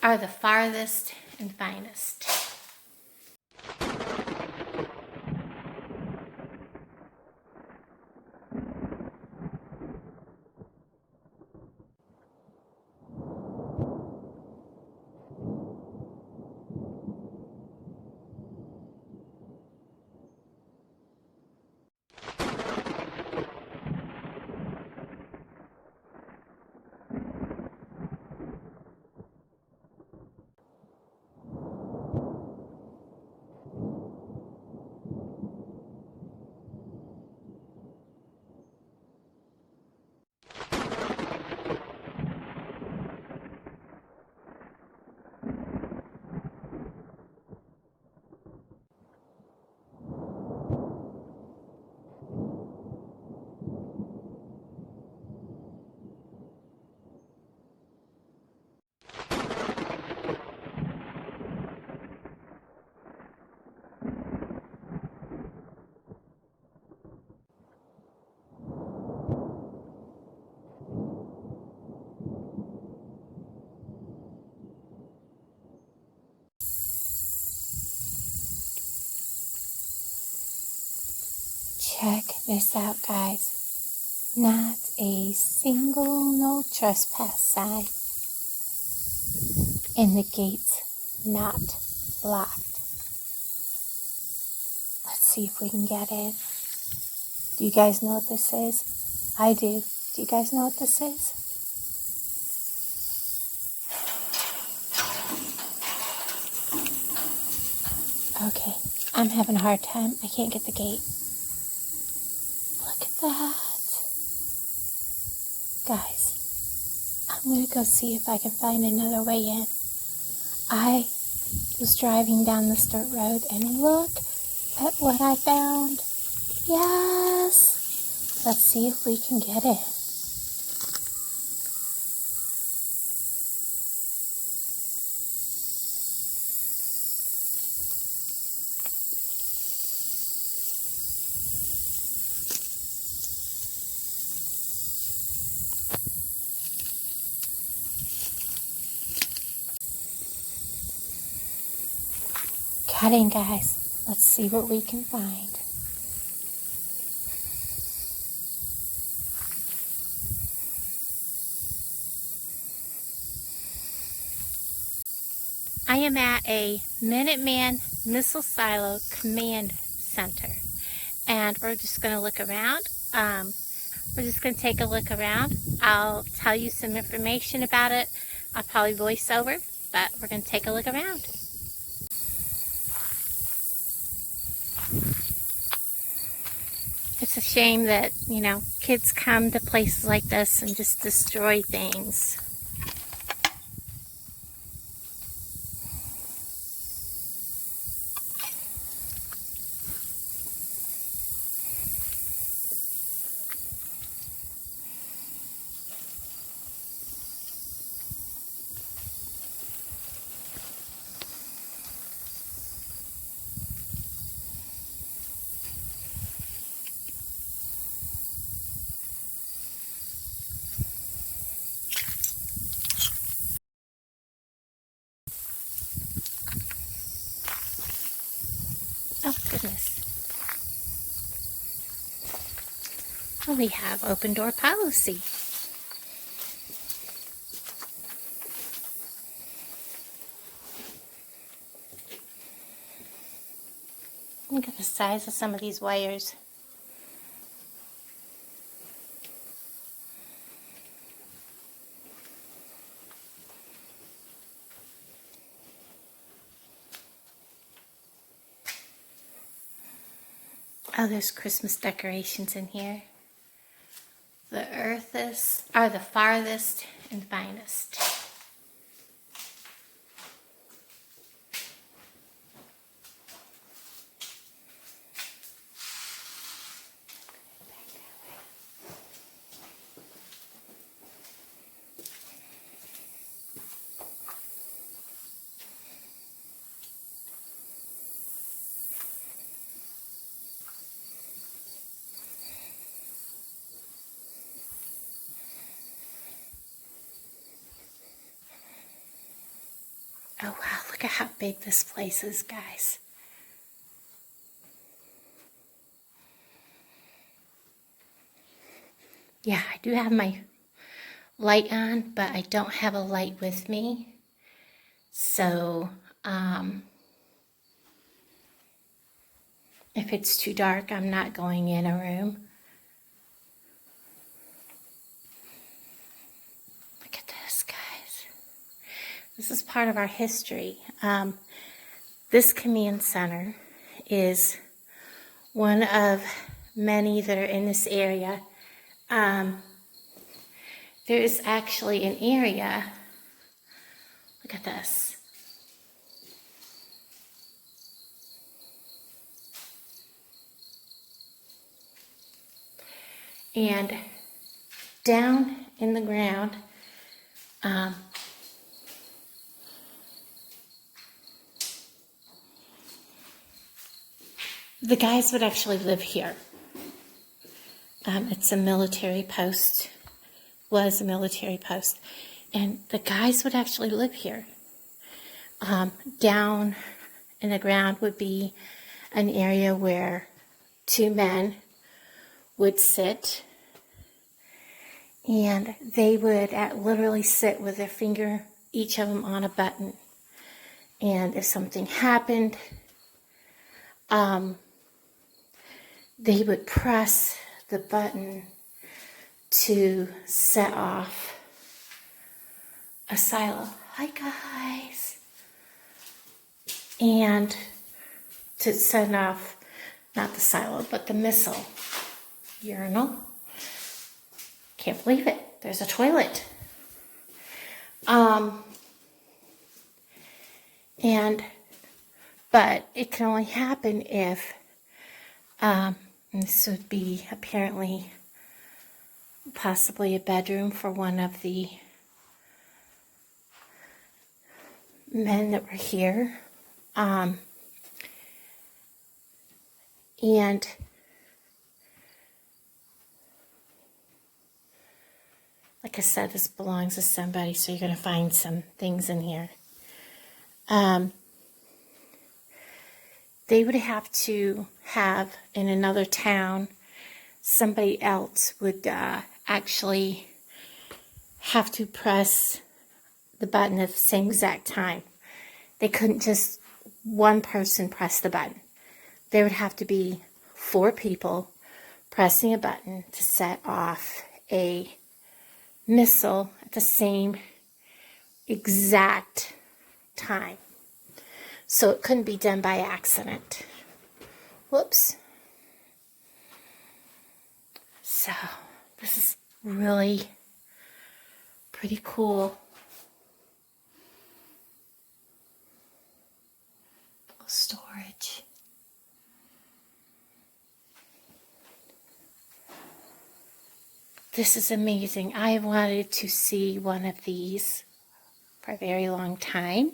are the farthest and finest. Check this out, guys. Not a single no trespass sign. And the gate's not locked. Let's see if we can get in. Do you guys know what this is? I do. Do you guys know what this is? Okay, I'm having a hard time. I can't get the gate. Look at that. Guys, I'm going to go see if I can find another way in. I was driving down this dirt road and look at what I found. Yes! Let's see if we can get in. Got in, guys. Let's see what we can find. I am at a Minuteman Missile Silo Command Center, and we're just going to look around. We're just going to take a look around. I'll tell you some information about it. I'll probably voice over, but we're going to take a look around. It's a shame that, kids come to places like this and just destroy things. Oh, goodness. Well, we have open door policy. Look at the size of some of these wires. Oh, there's Christmas decorations in here. The earthest are the farthest and finest. Oh wow, look at how big this place is, guys. Yeah, I do have my light on, but I don't have a light with me. So, if it's too dark, I'm not going in a room. Look at this, guys. This is part of our history. This command center is one of many that are in this area. There is actually an area, look at this. And down in the ground, the guys would actually live here. It's a military post, was a military post, and the guys would actually live here. Down in the ground would be an area where two men would sit, and they would literally sit with their finger, each of them on a button. And if something happened, they would press the button to set off a silo. Hi, guys. And to set off, not the silo, but the missile. Urinal. Can't believe it. There's a toilet. But it can only happen if, and this would be apparently possibly a bedroom for one of the men that were here. And like I said, this belongs to somebody, so you're going to find some things in here. They would have to have, in another town, somebody else would actually have to press the button at the same exact time. They couldn't just one person press the button. There would have to be 4 people pressing a button to set off a missile at the same exact time. So it couldn't be done by accident. Whoops. So this is really pretty cool. Storage. This is amazing. I wanted to see one of these for a very long time.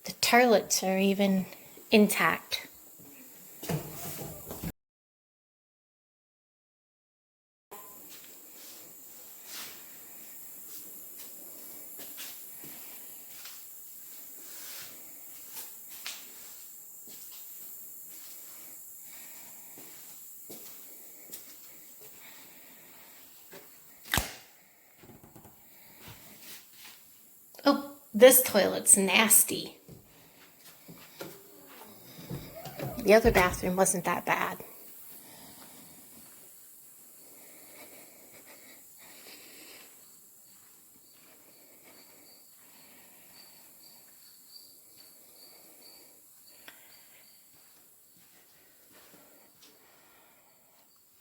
The toilets are even intact. Oh, this toilet's nasty. The other bathroom wasn't that bad.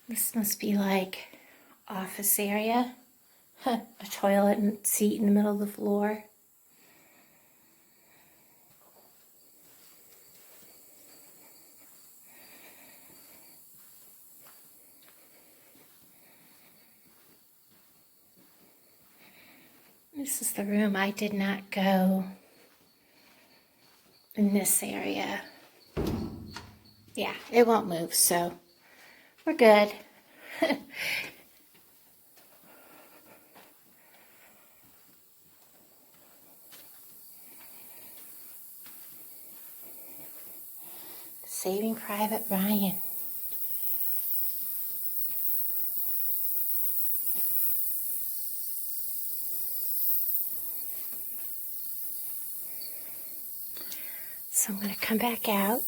This must be like office area. A toilet and seat in the middle of the floor. This is the room. I did not go in this area. Yeah, it won't move, so we're good. Saving Private Ryan. So I'm going to come back out.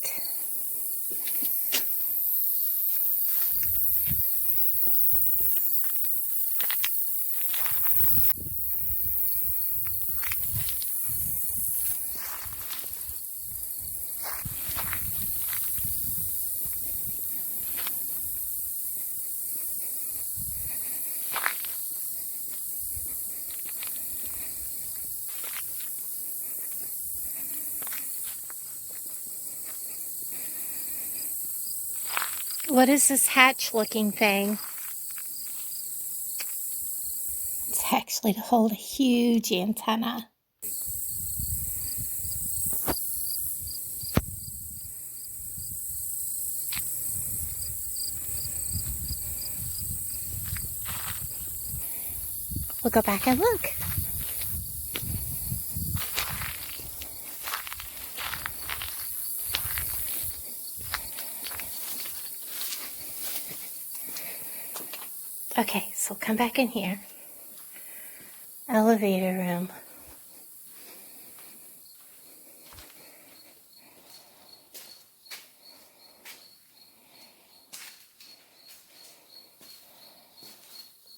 What is this hatch-looking thing? It's actually to hold a huge antenna. We'll go back and look. Okay, so come back in here. Elevator room.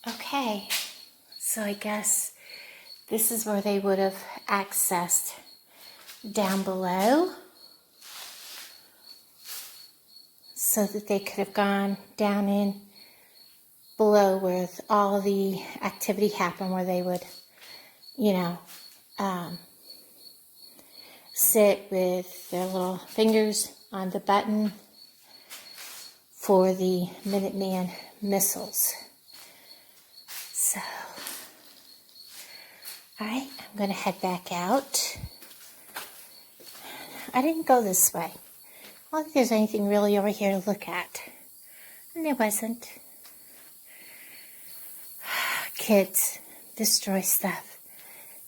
Okay, so I guess this is where they would have accessed down below, so that they could have gone down in below where all the activity happened, where they would, you know, sit with their little fingers on the button for the Minuteman missiles. So, alright, I'm going to head back out. I didn't go this way. I don't think there's anything really over here to look at. And there wasn't. Kids destroy stuff.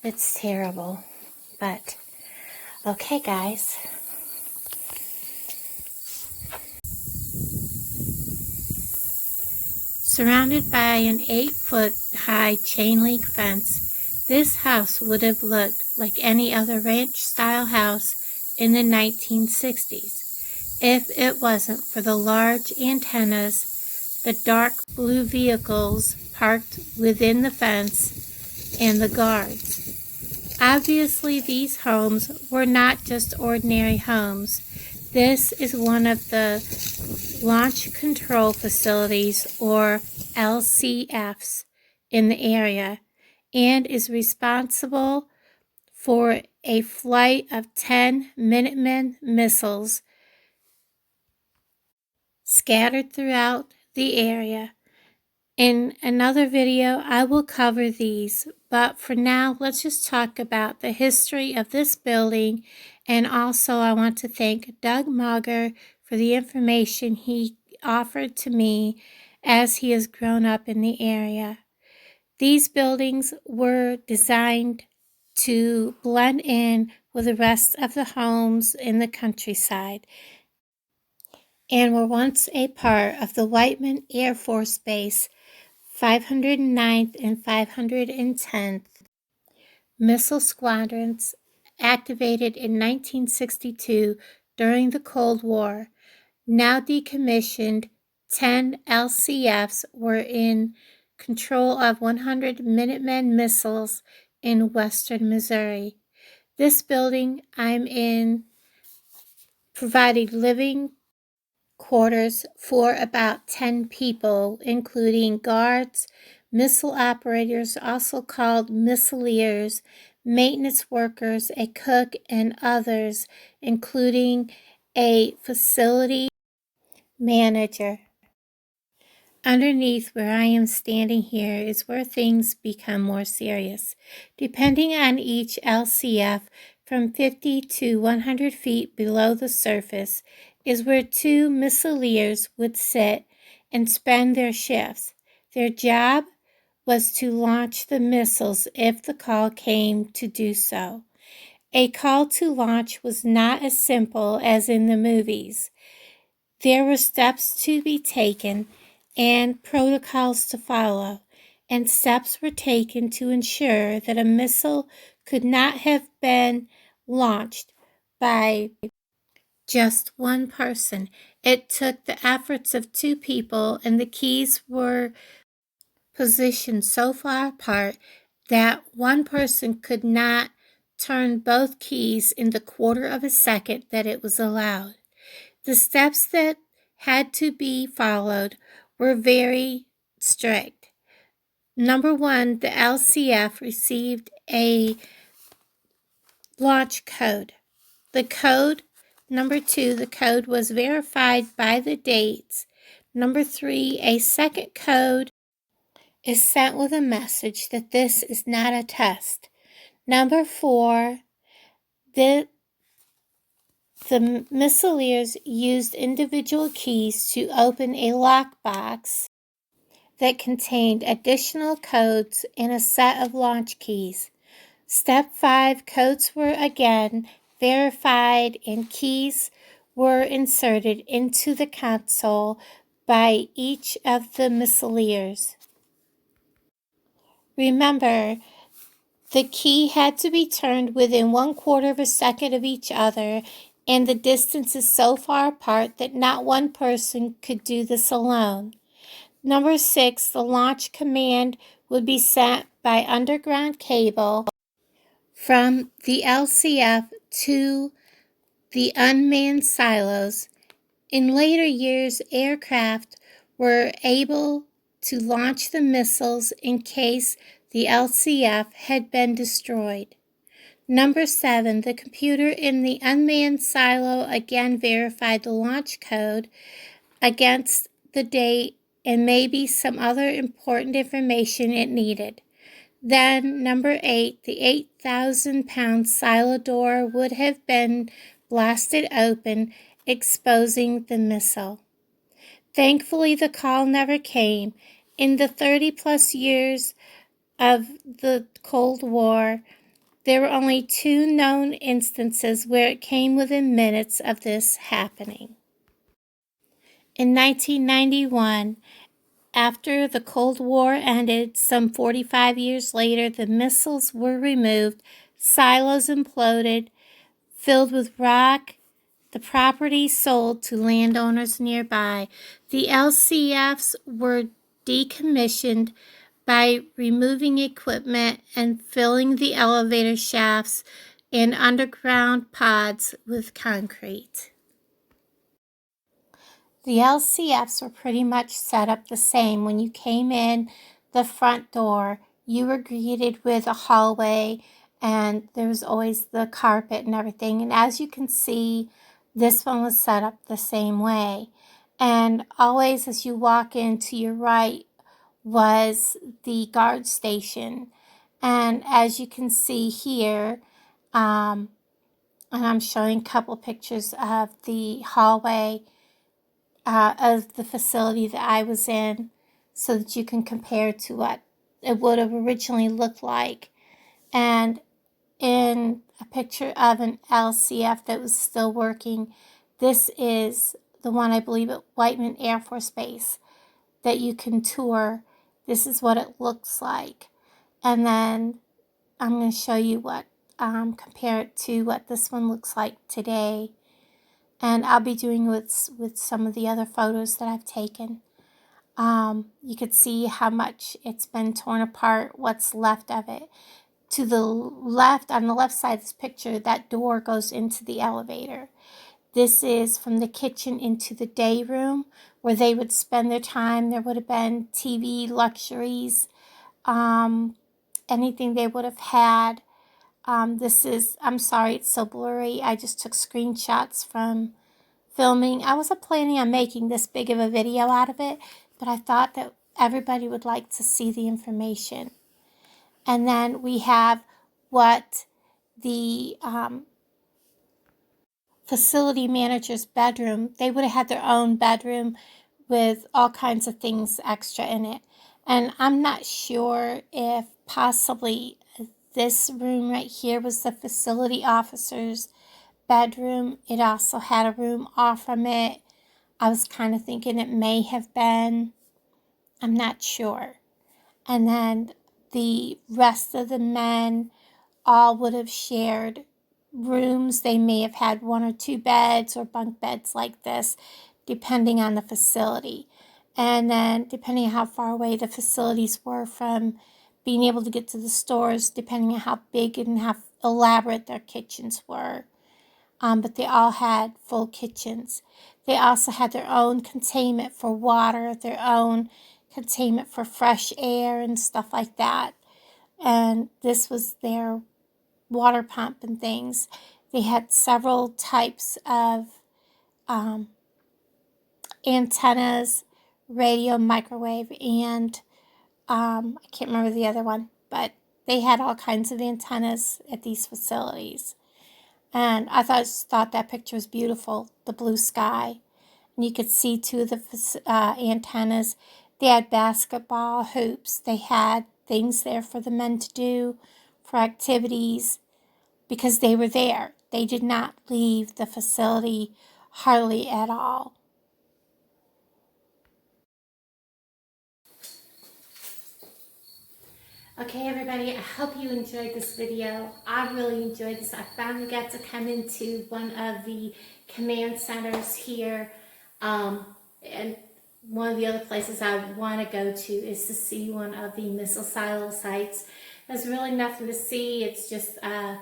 It's terrible. But, okay guys. Surrounded by an 8-foot high chain link fence, this house would have looked like any other ranch-style house in the 1960s, if it wasn't for the large antennas, the dark blue vehicles parked within the fence, and the guards. Obviously, these homes were not just ordinary homes. This is one of the Launch Control Facilities, or LCFs, in the area, and is responsible for a flight of 10 Minuteman missiles scattered throughout the area. In another video, I will cover these, but for now, let's just talk about the history of this building, and also I want to thank Doug Mauger for the information he offered to me as he has grown up in the area. These buildings were designed to blend in with the rest of the homes in the countryside and were once a part of the Whiteman Air Force Base 509th and 510th Missile Squadrons, activated in 1962 during the Cold War. Now decommissioned, 10 LCFs were in control of 100 Minuteman missiles in western Missouri. This building I'm in provided living quarters for about 10 people, including guards, missile operators, also called missileers, maintenance workers, a cook, and others, including a facility manager. Underneath where I am standing here is where things become more serious. Depending on each LCF, from 50 to 100 feet below the surface, is where two missileers would sit and spend their shifts. Their job was to launch the missiles if the call came to do so. A call to launch was not as simple as in the movies. There were steps to be taken and protocols to follow, and steps were taken to ensure that a missile could not have been launched by just one person. It took the efforts of two people, and the keys were positioned so far apart that one person could not turn both keys in the quarter of a second that it was allowed. The steps that had to be followed were very strict. Number one, the LCF received a launch code. Number two, the code was verified by the dates. Number three, a second code is sent with a message that this is not a test. Number four, the missileers used individual keys to open a lockbox that contained additional codes and a set of launch keys. Step 5, codes were again verified and keys were inserted into the console by each of the missileers. Remember, the key had to be turned within 1/4 of a second of each other, and the distance is so far apart that not one person could do this alone. Number 6, the launch command would be sent by underground cable from the LCF to the unmanned silos. In later years, aircraft were able to launch the missiles in case the LCF had been destroyed. Number 7, the computer in the unmanned silo again verified the launch code against the date and maybe some other important information it needed. Then, number 8, the 8,000-pound silo door would have been blasted open, exposing the missile. Thankfully, the call never came. In the 30-plus years of the Cold War, there were only 2 known instances where it came within minutes of this happening. In 1991, after the Cold War ended, some 45 years later, the missiles were removed, silos imploded, filled with rock, the property sold to landowners nearby. The LCFs were decommissioned by removing equipment and filling the elevator shafts and underground pods with concrete. The LCFs were pretty much set up the same. When you came in the front door, you were greeted with a hallway, and there was always the carpet and everything. And as you can see, this one was set up the same way. And always as you walk in, to your right was the guard station. And as you can see here, and I'm showing a couple pictures of the hallway of the facility that I was in, so that you can compare to what it would have originally looked like. And in a picture of an LCF that was still working, this is the one, I believe, at Whiteman Air Force Base that you can tour. This is what it looks like. And then I'm going to show you what, compare it to what this one looks like today. And I'll be doing with some of the other photos that I've taken. You could see how much it's been torn apart, what's left of it. To the left, on the left side of this picture, that door goes into the elevator. This is from the kitchen into the day room where they would spend their time. There would have been TV, luxuries, anything they would have had. This is, I'm sorry, it's so blurry. I just took screenshots from filming. I wasn't planning on making this big of a video out of it, but I thought that everybody would like to see the information. And then we have what the facility manager's bedroom, they would have had their own bedroom with all kinds of things extra in it. And I'm not sure if possibly this room right here was the facility officer's bedroom. It also had a room off from it. I was kind of thinking it may have been. I'm not sure. And then the rest of the men all would have shared rooms. They may have had 1 or 2 beds or bunk beds like this, depending on the facility. And then depending on how far away the facilities were from being able to get to the stores, depending on how big and how elaborate their kitchens were. But they all had full kitchens. They also had their own containment for water, their own containment for fresh air and stuff like that. And this was their water pump and things. They had several types of antennas, radio, microwave, and I can't remember the other one, but they had all kinds of antennas at these facilities. And I thought that picture was beautiful, the blue sky. And you could see 2 of the antennas. They had basketball hoops. They had things there for the men to do, for activities, because they were there. They did not leave the facility hardly at all. Okay, everybody, I hope you enjoyed this video. I really enjoyed this. I finally got to come into one of the command centers here. And one of the other places I want to go to is to see one of the missile silo sites. There's really nothing to see. It's just, what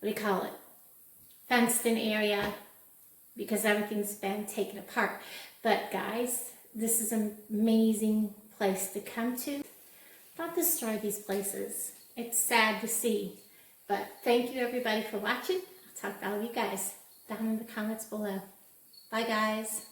do you call it? Fenced in area because everything's been taken apart. But guys, this is an amazing place to come to. Don't destroy these places. It's sad to see. But thank you everybody for watching. I'll talk to all of you guys down in the comments below. Bye guys.